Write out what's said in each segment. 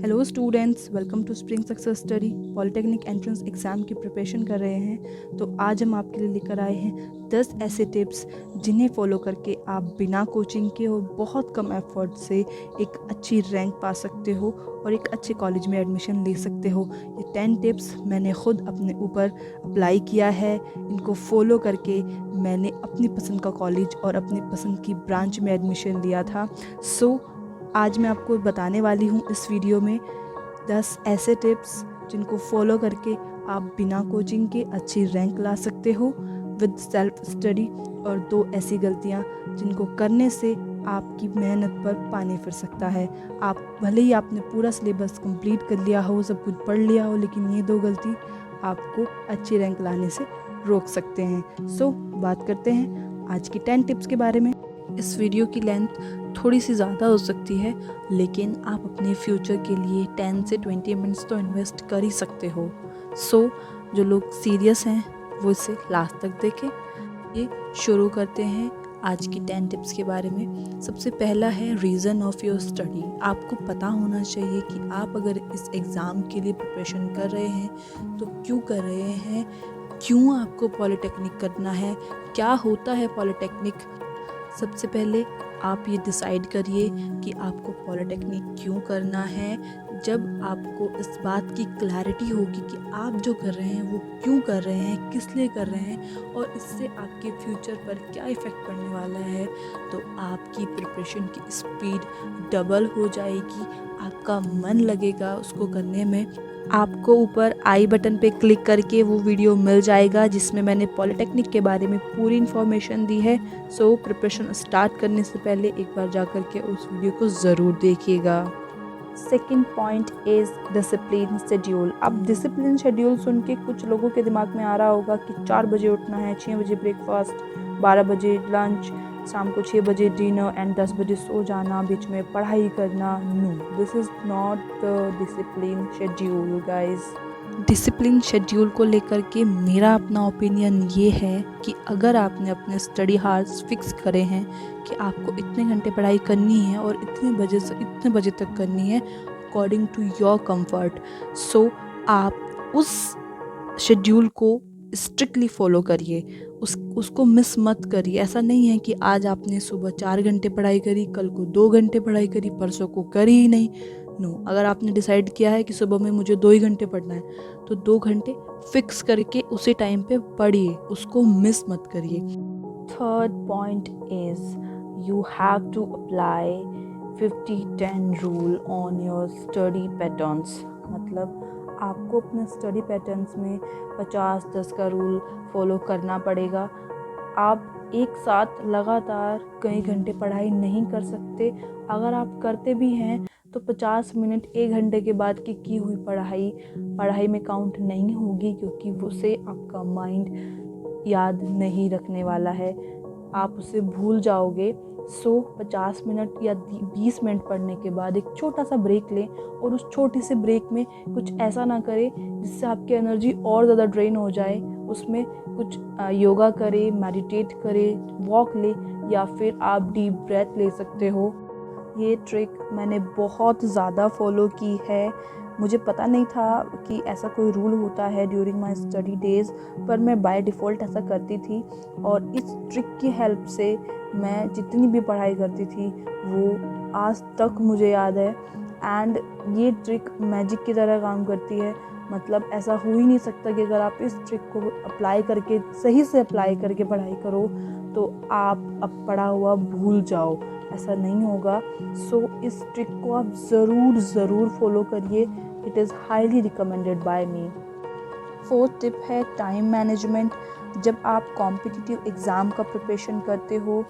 Hello students, welcome to spring success study. Polytechnic entrance exam की preparation कर रहे हैं तो आज हम आपके लिए लेकर आए हैं 10 ऐसे टिप्स जिन्हें फॉलो करके आप बिना कोचिंग के और बहुत कम एफर्ट से एक अच्छी रैंक पा सकते हो और एक अच्छे कॉलेज में एडमिशन ले सकते हो। ये 10 टिप्स मैंने खुद अपने ऊपर अप्लाई किया है। इनको फॉलो करके मैंने अपनी पसंद का कॉलेज और अपनी पसंद की ब्रांच में एडमिशन लिया था। आज मैं आपको बताने वाली हूँ इस वीडियो में 10 ऐसे टिप्स जिनको फॉलो करके आप बिना कोचिंग के अच्छी रैंक ला सकते हो विद सेल्फ स्टडी, और 2 ऐसी गलतियाँ जिनको करने से आपकी मेहनत पर पानी फिर सकता है। आप भले ही आपने पूरा सिलेबस कंप्लीट कर लिया हो, सब कुछ पढ़ लिया हो, लेकिन ये 2 गलती आपको अच्छी रैंक लाने से रोक सकते हैं। बात करते हैं आज की 10 टिप्स के बारे में। इस वीडियो की लेंथ थोड़ी सी ज़्यादा हो सकती है, लेकिन आप अपने फ्यूचर के लिए 10 से 20 मिनट्स तो इन्वेस्ट कर ही सकते हो। जो लोग सीरियस हैं वो इसे लास्ट तक देखें। ये शुरू करते हैं आज की 10 टिप्स के बारे में। सबसे पहला है रीज़न ऑफ योर स्टडी। आपको पता होना चाहिए कि आप अगर इस एग्ज़ाम के लिए प्रिपरेशन कर रहे हैं तो क्यों कर रहे हैं, क्यों आपको पॉलिटेक्निक करना है, क्या होता है पॉलिटेक्निक। सबसे पहले आप ये डिसाइड करिए कि आपको पॉलिटेक्निक क्यों करना है। जब आपको इस बात की क्लैरिटी होगी कि आप जो कर रहे हैं वो क्यों कर रहे हैं, किस लिए कर रहे हैं और इससे आपके फ्यूचर पर क्या इफ़ेक्ट पड़ने वाला है, तो आपकी प्रिपरेशन की स्पीड डबल हो जाएगी, आपका मन लगेगा उसको करने में। आपको ऊपर आई बटन पे क्लिक करके वो वीडियो मिल जाएगा जिसमें मैंने पॉलिटेक्निक के बारे में पूरी इन्फॉर्मेशन दी है। प्रिपरेशन स्टार्ट करने से पहले एक बार जा कर के उस वीडियो को ज़रूर देखिएगा। Second point is discipline schedule. अब डिसिप्लिन शेड्यूल सुन के कुछ लोगों के दिमाग में आ रहा होगा कि 4 बजे उठना है, 6 बजे ब्रेकफास्ट, 12 बजे लंच, शाम को 6 बजे डिनर एंड 10 बजे सो जाना, बीच में पढ़ाई करना। No, this is not the discipline schedule guys. Discipline schedule को लेकर के मेरा अपना ओपिनियन ये है कि अगर आपने अपने स्टडी हार्स फिक्स करे हैं कि आपको इतने घंटे पढ़ाई करनी है और इतने बजे से इतने बजे तक करनी है अकॉर्डिंग टू योर कंफर्ट, आप उस शेड्यूल को स्ट्रिक्टली फॉलो करिए, उसको मिस मत करिए। ऐसा नहीं है कि आज आपने सुबह 4 घंटे पढ़ाई करी, कल को 2 घंटे पढ़ाई करी, परसों को करी ही नहीं। नो, अगर आपने डिसाइड किया है कि सुबह में मुझे 2 ही घंटे पढ़ना है तो 2 घंटे फिक्स करके उसी टाइम पे पढ़िए, उसको मिस मत करिए। Third point is you have to apply 50-10 rule on your study patterns. मतलब आपको अपने स्टडी पैटर्न्स में 50-10 का रूल फॉलो करना पड़ेगा। आप एक साथ लगातार कई घंटे पढ़ाई नहीं कर सकते। अगर आप करते भी हैं तो 50 मिनट 1 घंटे के बाद की हुई पढ़ाई में काउंट नहीं होगी, क्योंकि उसे आपका माइंड याद नहीं रखने वाला है, आप उसे भूल जाओगे। 50 मिनट या 20 मिनट पढ़ने के बाद एक छोटा सा ब्रेक लें और उस छोटे से ब्रेक में कुछ ऐसा ना करें जिससे आपकी एनर्जी और ज़्यादा ड्रेन हो जाए। उसमें कुछ योगा करें, मेडिटेट करें, वॉक लें या फिर आप डीप ब्रेथ ले सकते हो। ये ट्रिक मैंने बहुत ज़्यादा फॉलो की है। मुझे पता नहीं था कि ऐसा कोई रूल होता है ड्यूरिंग माय स्टडी डेज़, पर मैं बाय डिफ़ॉल्ट ऐसा करती थी और इस ट्रिक की हेल्प से मैं जितनी भी पढ़ाई करती थी वो आज तक मुझे याद है। एंड ये ट्रिक मैजिक की तरह काम करती है। मतलब ऐसा हो ही नहीं सकता कि अगर आप इस ट्रिक को अप्लाई करके सही से अप्लाई करके पढ़ाई करो तो आप अब पढ़ा हुआ भूल जाओ, ऐसा नहीं होगा। इस ट्रिक को आप ज़रूर फॉलो करिए। It is highly recommended by me. Fourth tip है टाइम मैनेजमेंट। जब आप कॉम्पिटिटिव एग्ज़ाम का प्रिपरेशन करते हो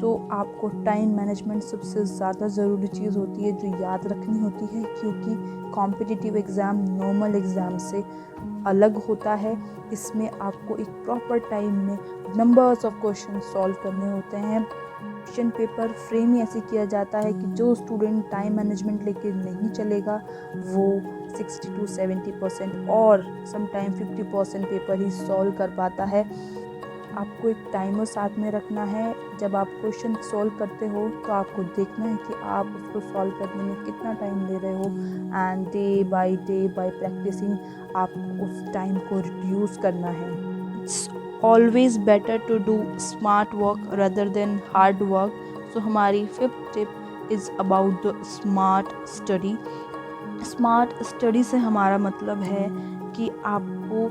तो आपको टाइम मैनेजमेंट सबसे ज़्यादा ज़रूरी चीज़ होती है जो याद रखनी होती है, क्योंकि कॉम्पिटिटिव एग्ज़ाम नॉर्मल एग्ज़ाम से अलग होता है। इसमें आपको एक प्रॉपर टाइम में नंबर्स ऑफ क्वेश्चन सॉल्व करने होते हैं। क्वेश्चन पेपर फ्रेम ही ऐसे किया जाता है कि जो स्टूडेंट टाइम मैनेजमेंट लेके नहीं चलेगा वो 60 to 70% और समटाइम 50% पेपर ही सॉल्व कर पाता है। आपको एक टाइमर साथ में रखना है। जब आप क्वेश्चन सॉल्व करते हो तो आपको देखना है कि आप उसको सॉल्व करने में कितना टाइम ले रहे हो, एंड डे बाय प्रैक्टिसिंग आपको उस टाइम को रिड्यूस करना है। It's always better to do smart work rather than hard work. So हमारी 5th tip is about the smart study. Smart study से हमारा मतलब है कि आपको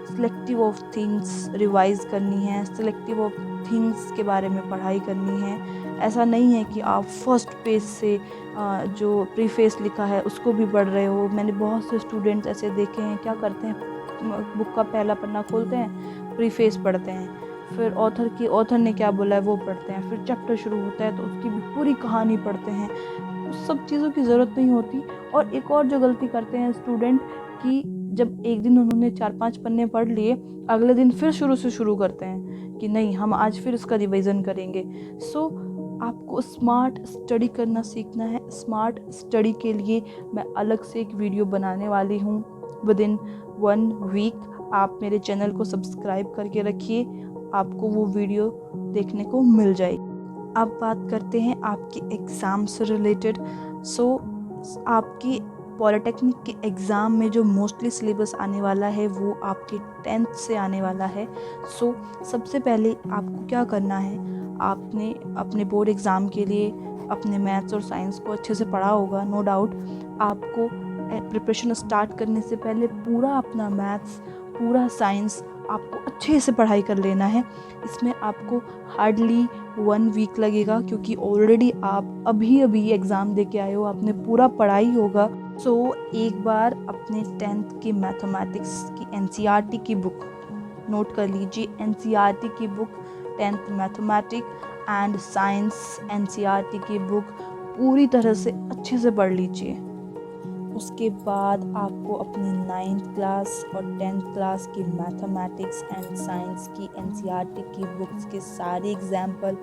सिलेक्टिव ऑफ थिंग्स रिवाइज करनी है, सिलेक्टिव ऑफ थिंग्स के बारे में पढ़ाई करनी है। ऐसा नहीं है कि आप फर्स्ट पेज से जो प्रीफेस लिखा है उसको भी पढ़ रहे हो। मैंने बहुत से स्टूडेंट्स ऐसे देखे हैं, क्या करते हैं, बुक का पहला पन्ना खोलते हैं, प्रीफेस पढ़ते हैं, फिर ऑथर ने क्या बोला है वो पढ़ते हैं, फिर चैप्टर शुरू होता है तो उसकी भी पूरी कहानी पढ़ते हैं। उस सब चीज़ों की ज़रूरत नहीं होती। और एक और जो गलती करते हैं स्टूडेंट, कि जब एक दिन उन्होंने 4-5 पन्ने पढ़ लिए, अगले दिन फिर शुरू से शुरू करते हैं कि नहीं हम आज फिर उसका रिवीजन करेंगे। सो आपको स्मार्ट स्टडी करना सीखना है। स्मार्ट स्टडी के लिए मैं अलग से एक वीडियो बनाने वाली हूँ विदिन 1 वीक। आप मेरे चैनल को सब्सक्राइब करके रखिए, आपको वो वीडियो देखने को मिल जाएगी। अब बात करते हैं आपके एग्ज़ाम से रिलेटेड। सो आपकी पॉलिटेक्निक के एग्ज़ाम में जो मोस्टली सिलेबस आने वाला है वो आपके 10th से आने वाला है। सो सबसे पहले आपको क्या करना है, आपने अपने बोर्ड एग्ज़ाम के लिए अपने मैथ्स और साइंस को अच्छे से पढ़ा होगा, नो डाउट। आपको प्रिपरेशन स्टार्ट करने से पहले पूरा अपना मैथ्स, पूरा साइंस आपको अच्छे से पढ़ाई कर लेना है। इसमें आपको हार्डली 1 वीक लगेगा, क्योंकि ऑलरेडी आप अभी एग्ज़ाम दे के आए हो, आपने पूरा पढ़ाई होगा। सो एक बार अपने 10th की मैथमेटिक्स की NCERT की बुक नोट कर लीजिए। NCERT की book 10th mathematics and science NCERT की बुक पूरी तरह से अच्छे से पढ़ लीजिए। उसके बाद आपको अपनी 9th क्लास और 10th क्लास की मैथमेटिक्स एंड साइंस की NCERT की बुक्स के सारे एग्जाम्पल,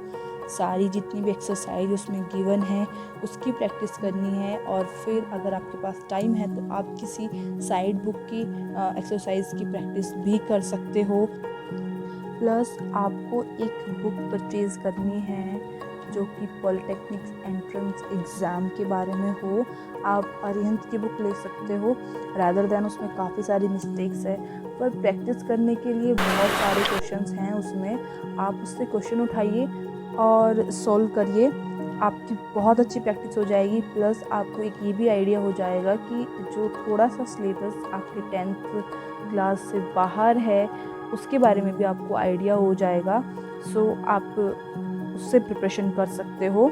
सारी जितनी भी एक्सरसाइज उसमें गिवन है उसकी प्रैक्टिस करनी है। और फिर अगर आपके पास टाइम है तो आप किसी साइड बुक की एक्सरसाइज की प्रैक्टिस भी कर सकते हो। प्लस आपको एक बुक परचेज़ करनी है जो कि पॉलिटेक्निक्स एंट्रेंस एग्ज़ाम के बारे में हो। आप अरिहंत की बुक ले सकते हो, रादर दैन उसमें काफ़ी सारी मिस्टेक्स है, पर प्रैक्टिस करने के लिए बहुत सारे क्वेश्चंस हैं उसमें। आप उससे क्वेश्चन उठाइए और सॉल्व करिए, आपकी बहुत अच्छी प्रैक्टिस हो जाएगी। प्लस आपको एक ये भी आइडिया हो जाएगा कि जो थोड़ा सा सिलेबस आपके 10th क्लास से बाहर है उसके बारे में भी आपको आइडिया हो जाएगा। सो आप उससे प्रिपरेशन कर सकते हो।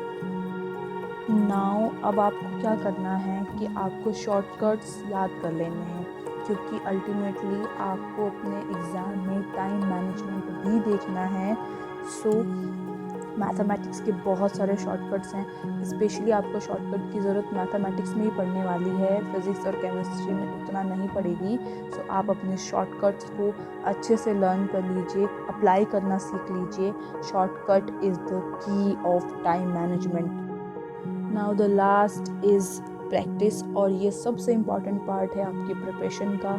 नाउ अब आपको क्या करना है कि आपको शॉर्टकट्स याद कर लेने हैं, क्योंकि अल्टीमेटली आपको अपने एग्ज़ाम में टाइम मैनेजमेंट भी देखना है। सो मैथमेटिक्स के बहुत सारे शॉर्टकट्स हैं, स्पेशली आपको शॉर्टकट की ज़रूरत मैथमेटिक्स में ही पड़ने वाली है, फिज़िक्स और केमिस्ट्री में उतना नहीं पड़ेगी। सो आप अपने शॉर्टकट्स को अच्छे से लर्न कर लीजिए, अप्लाई करना सीख लीजिए। Shortcut is the key of time management. Now the last is practice, और ये सबसे इम्पॉर्टेंट पार्ट है आपकी प्रिपरेशन का।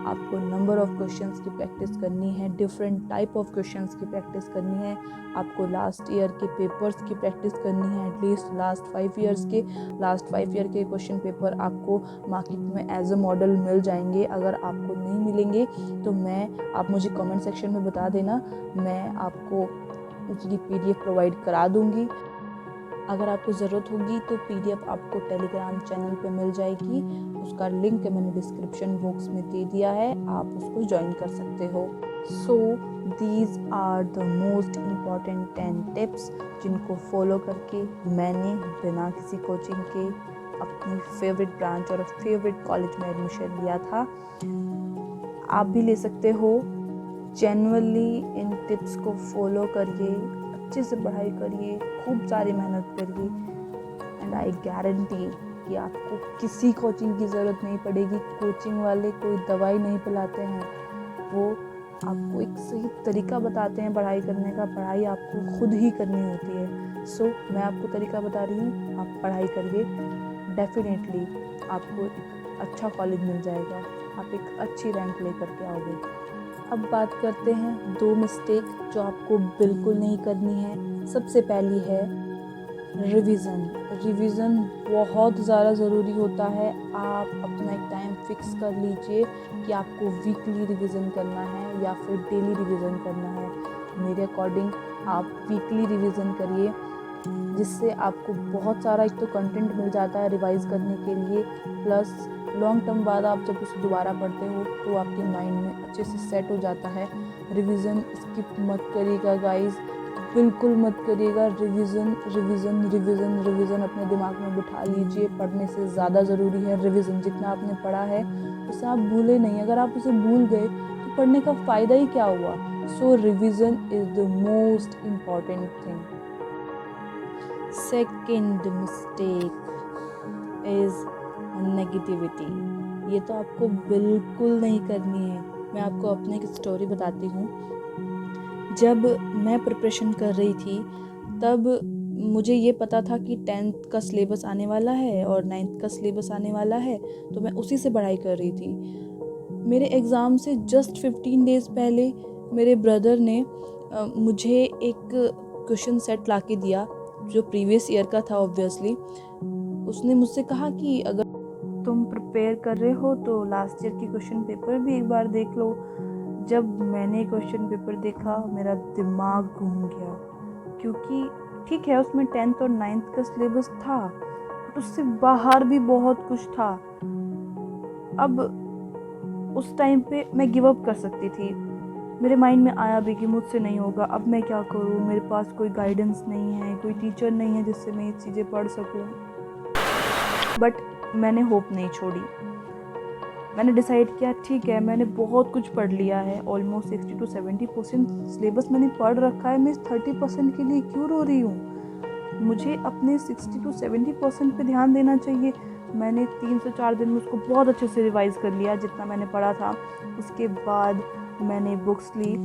आपको नंबर ऑफ़ क्वेश्चंस की प्रैक्टिस करनी है, डिफरेंट टाइप ऑफ क्वेश्चंस की प्रैक्टिस करनी है। आपको लास्ट ईयर के पेपर्स की प्रैक्टिस करनी है, एटलीस्ट लास्ट 5 ईयर्स के। लास्ट 5 ईयर के क्वेश्चन पेपर आपको मार्केट में एज अ मॉडल मिल जाएंगे। अगर आपको नहीं मिलेंगे तो आप मुझे कमेंट सेक्शन में बता देना, मैं आपको उसकी PDF प्रोवाइड करा दूँगी। अगर आपको ज़रूरत होगी तो PDF आपको टेलीग्राम चैनल पे मिल जाएगी, उसका लिंक मैंने डिस्क्रिप्शन बॉक्स में दे दिया है, आप उसको ज्वाइन कर सकते हो। So these are the most important 10 tips जिनको फॉलो करके मैंने बिना किसी कोचिंग के अपनी फेवरेट ब्रांच और फेवरेट कॉलेज में एडमिशन लिया था। आप भी ले सकते हो। जेन्युइनली इन टिप्स को फॉलो करिए, अच्छे से पढ़ाई करिए, खूब सारी मेहनत करिए, एंड आई गारंटी कि आपको किसी कोचिंग की ज़रूरत नहीं पड़ेगी। कोचिंग वाले कोई दवाई नहीं पिलाते हैं, वो आपको एक सही तरीका बताते हैं पढ़ाई करने का। पढ़ाई आपको खुद ही करनी होती है। सो मैं आपको तरीका बता रही हूँ, आप पढ़ाई करिए, डेफिनेटली आपको एक अच्छा कॉलेज मिल जाएगा, आप एक अच्छी रैंक लेकर के आओगे। अब बात करते हैं 2 मिस्टेक जो आपको बिल्कुल नहीं करनी है। सबसे पहली है रिवीजन। रिवीजन बहुत ज़्यादा ज़रूरी होता है। आप अपना एक टाइम फिक्स कर लीजिए कि आपको वीकली रिवीजन करना है या फिर डेली रिवीजन करना है। मेरे अकॉर्डिंग आप वीकली रिवीजन करिए, जिससे आपको बहुत सारा एक तो कंटेंट मिल जाता है रिवाइज करने के लिए, प्लस लॉन्ग टर्म बाद आप जब उसे दोबारा पढ़ते हो तो आपके माइंड में अच्छे से सेट हो जाता है। रिवीजन स्किप मत करिएगा गाइस, बिल्कुल मत करिएगा। रिवीजन रिवीजन रिवीजन रिवीजन अपने दिमाग में बिठा लीजिए। पढ़ने से ज़्यादा ज़रूरी है रिवीजन। जितना आपने पढ़ा है उसे आप भूले नहीं। अगर आप उसे भूल गए तो पढ़ने का फ़ायदा ही क्या हुआ। So revision is the most important thing. Second mistake is negativity. ये तो आपको बिल्कुल नहीं करनी है। मैं आपको अपनी एक स्टोरी बताती हूँ। जब मैं प्रिपरेशन कर रही थी तब मुझे ये पता था कि 10th का सिलेबस आने वाला है और 9th का सिलेबस आने वाला है, तो मैं उसी से पढ़ाई कर रही थी। मेरे एग्ज़ाम से जस्ट 15 डेज़ पहले मेरे ब्रदर ने मुझे एक क्वेश्चन सेट ला के दिया जो प्रीवियस ईयर का था ऑब्वियसली। उसने मुझसे कहा कि अगर तुम प्रिपेयर कर रहे हो तो लास्ट ईयर की क्वेश्चन पेपर भी एक बार देख लो। जब मैंने क्वेश्चन पेपर देखा मेरा दिमाग घूम गया, क्योंकि ठीक है उसमें 10th और 9th का सिलेबस था, बट उससे बाहर भी बहुत कुछ था। अब उस टाइम पे मैं गिव अप कर सकती थी। मेरे माइंड में आया भी कि मुझसे नहीं होगा, अब मैं क्या करूँ, मेरे पास कोई गाइडेंस नहीं है, कोई टीचर नहीं है जिससे मैं ये चीज़ें पढ़ सकूँ। बट मैंने होप नहीं छोड़ी। मैंने डिसाइड किया ठीक है, मैंने बहुत कुछ पढ़ लिया है, ऑलमोस्ट 60 to 70% सिलेबस मैंने पढ़ रखा है, मैं 30% के लिए क्यों रो रही हूँ। मुझे अपने 60 to 70% पे ध्यान देना चाहिए। मैंने 3 से 4 दिन में उसको बहुत अच्छे से रिवाइज़ कर लिया जितना मैंने पढ़ा था। उसके बाद मैंने बुक्स ली।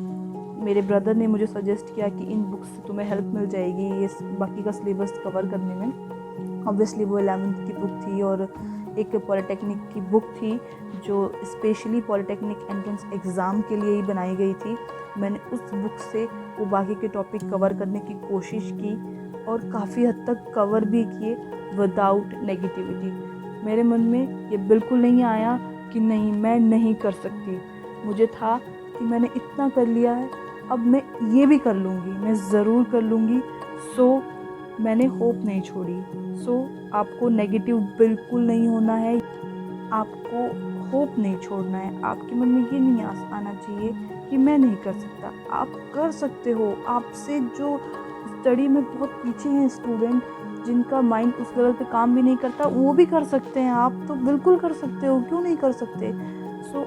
मेरे ब्रदर ने मुझे सजेस्ट किया कि इन बुक्स से तुम्हें हेल्प मिल जाएगी ये बाकी का सिलेबस कवर करने में। ऑब्वियसली वो 11th की बुक थी और एक पॉलिटेक्निक की बुक थी जो स्पेशली पॉलिटेक्निक एंट्रेंस एग्ज़ाम के लिए ही बनाई गई थी। मैंने उस बुक से वो बाकी के टॉपिक कवर करने की कोशिश की और काफ़ी हद तक कवर भी किए विदाउट नेगेटिविटी। मेरे मन में ये बिल्कुल नहीं आया कि नहीं मैं नहीं कर सकती। मुझे था कि मैंने इतना कर लिया है, अब मैं ये भी कर लूँगी, मैं ज़रूर कर लूँगी। सो मैंने होप नहीं छोड़ी। सो आपको नेगेटिव बिल्कुल नहीं होना है, आपको होप नहीं छोड़ना है। आपके मन में ये नहीं आना चाहिए कि मैं नहीं कर सकता। आप कर सकते हो। आपसे जो स्टडी में बहुत पीछे हैं स्टूडेंट, जिनका माइंड उस लेवल पे काम भी नहीं करता, वो भी कर सकते हैं। आप तो बिल्कुल कर सकते हो, क्यों नहीं कर सकते। So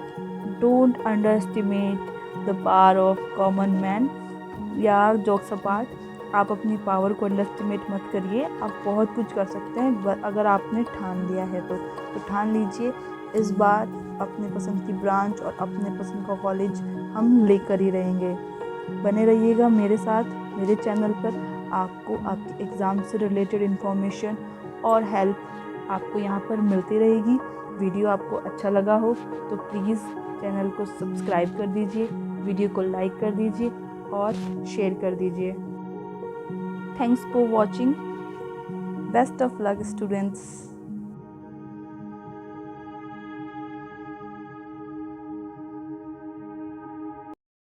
don't under estimate the power of common man. या जोक्स अपार्ट, आप अपनी पावर को अंडर एस्टिमेट मत करिए। आप बहुत कुछ कर सकते हैं अगर आपने ठान लिया है तो ठान लीजिए। इस बार अपने पसंद की ब्रांच और अपने पसंद का कॉलेज हम लेकर ही रहेंगे। बने रहिएगा मेरे साथ मेरे चैनल पर। आपको आपके एग्ज़ाम से रिलेटेड इन्फॉर्मेशन और हेल्प आपको यहाँ पर मिलती रहेगी। वीडियो आपको अच्छा लगा हो तो प्लीज़ चैनल को सब्सक्राइब कर दीजिए, वीडियो को लाइक कर दीजिए और शेयर कर दीजिए। Thanks for watching. Best of luck, students.